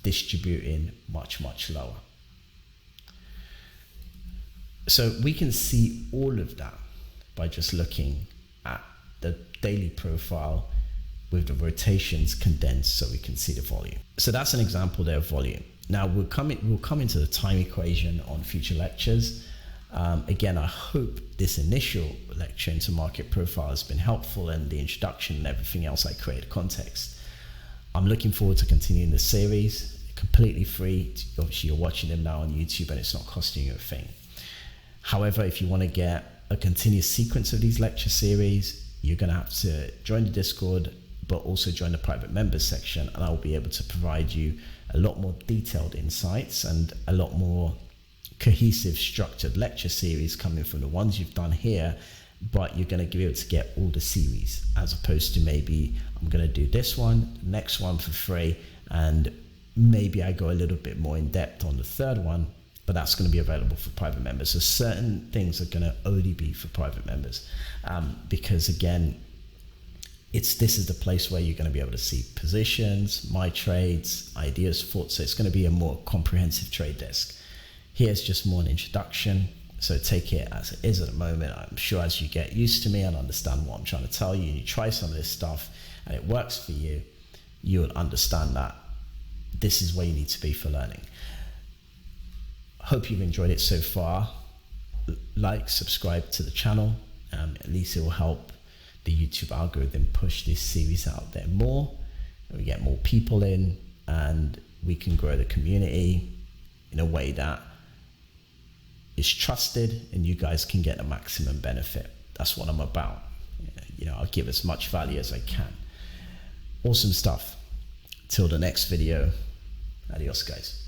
distributing much lower. So we can see all of that by just looking at the daily profile with the rotations condensed, so we can see the volume. So that's an example there of volume. Now we'll come into the time equation on future lectures. Again, I hope this initial lecture into market profile has been helpful, and the introduction and everything else I created context. I'm looking forward to continuing the series, completely free. Obviously you're watching them now on YouTube, and it's not costing you a thing. However, if you want to get a continuous sequence of these lecture series, you're going to have to join the Discord, but also join the private members section, and I'll be able to provide you a lot more detailed insights and a lot more cohesive, structured lecture series coming from the ones you've done here. But you're going to be able to get all the series, as opposed to maybe I'm going to do this one, next one for free, and maybe I go a little bit more in depth on the third one, but that's going to be available for private members. So certain things are going to only be for private members, because again, this is the place where you're going to be able to see positions, my trades, ideas, thoughts. So it's going to be a more comprehensive trade desk. Here's just more an introduction, so take it as it is at the moment. I'm sure as you get used to me and understand what I'm trying to tell you, and you try some of this stuff and it works for you, you'll understand that this is where you need to be for learning. Hope you've enjoyed it so far. Like, subscribe to the channel. At least it will help the YouTube algorithm push this series out there more. We get more people in, and we can grow the community in a way that is trusted, and you guys can get the maximum benefit. That's what I'm about. I'll give as much value as I can. Awesome stuff. Till the next video. Adios, guys.